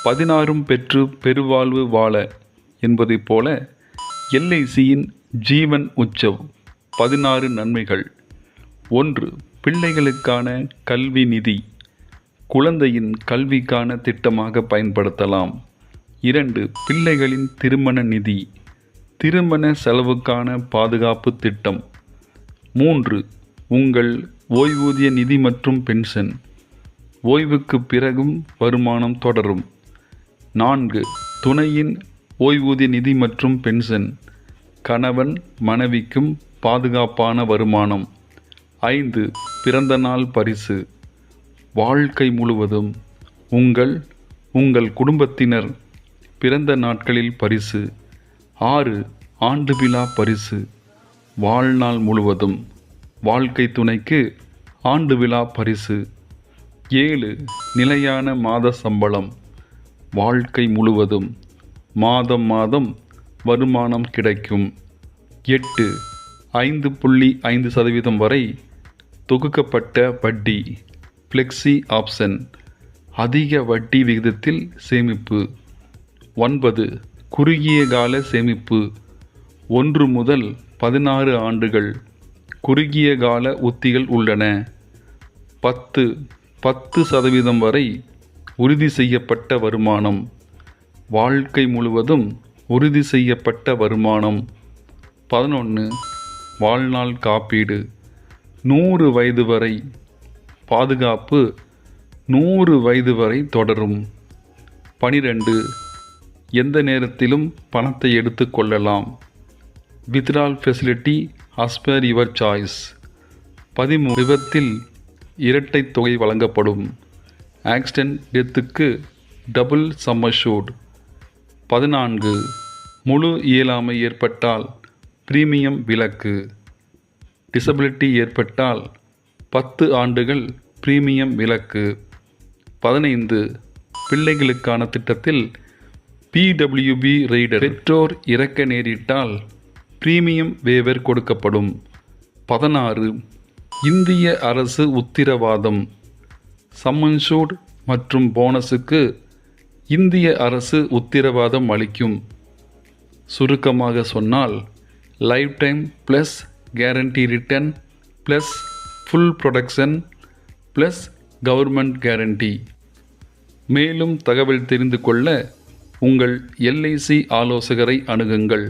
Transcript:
16ம் பெற்று பெருவாழ்வு வாழ என்பதைப் போல எல்ஐசியின் ஜீவன் உற்சவ் 16 நன்மைகள். 1. பிள்ளைகளுக்கான கல்வி நிதி. குழந்தையின் கல்விக்கான திட்டமாக பயன்படுத்தலாம். 2. பிள்ளைகளின் திருமண நிதி. திருமண செலவுக்கான பாதுகாப்பு திட்டம். 3. உங்கள் ஓய்வூதிய நிதி மற்றும் பென்ஷன். ஓய்வுக்கு பிறகும் வருமானம் தொடரும். 4. துணையின் ஓய்வூதிய நிதி மற்றும் பென்ஷன். கணவன் மனைவிக்கும் பாதுகாப்பான வருமானம். 5. பிறந்தநாள் பரிசு. வாழ்க்கை முழுவதும் உங்கள் குடும்பத்தினர் பிறந்த நாட்களில் பரிசு. 6. ஆண்டு விழா பரிசு. வாழ்நாள் முழுவதும் வாழ்க்கை துணைக்கு ஆண்டு விழா பரிசு. 7. நிலையான மாத சம்பளம். வாழ்க்கை முழுவதும் மாதம் வருமானம் கிடைக்கும். 8. 5.5% வரை தொகுக்கப்பட்ட வட்டி ஃப்ளெக்ஸி ஆப்ஷன். அதிக வட்டி விகிதத்தில் சேமிப்பு. 9. குறுகிய கால சேமிப்பு. 1 முதல் 16 ஆண்டுகள் குறுகிய கால உத்திகள் உள்ளன. 10% வரை உறுதி செய்யப்பட்ட வருமானம். வாழ்க்கை முழுவதும் உறுதி செய்யப்பட்ட வருமானம். 11. வாழ்நாள் காப்பீடு. 100 வயது வரை பாதுகாப்பு. 100 வயது வரை தொடரும். 12. எந்த நேரத்திலும் பணத்தை எடுத்துக் கொள்ளலாம். Withdrawal facility as per your choice. 13. விபத்தில் இரட்டை தொகை வழங்கப்படும். ஆக்சிடென்ட் டெத்துக்கு டபுள் சம் அஷ்யூர்ட். 14. முழு இயலாமை ஏற்பட்டால் பிரீமியம் விலக்கு. டிசபிலிட்டி ஏற்பட்டால் 10 ஆண்டுகள் பிரீமியம் விலக்கு. 15. பிள்ளைகளுக்கான திட்டத்தில் PWB ரைடர். பெற்றோர் இறக்க நேரிட்டால் பிரீமியம் வேவர் கொடுக்கப்படும். 16. இந்திய அரசு உத்திரவாதம். சம் அஷ்யூர்ட் மற்றும் போனஸுக்கு இந்திய அரசு உத்திரவாதம் அளிக்கும். சுருக்கமாக சொன்னால் life time plus guarantee return plus full protection plus government guarantee. மேலும் தகவல் தெரிந்து கொள்ள உங்கள் LIC ஆலோசகரை அணுகுங்கள்.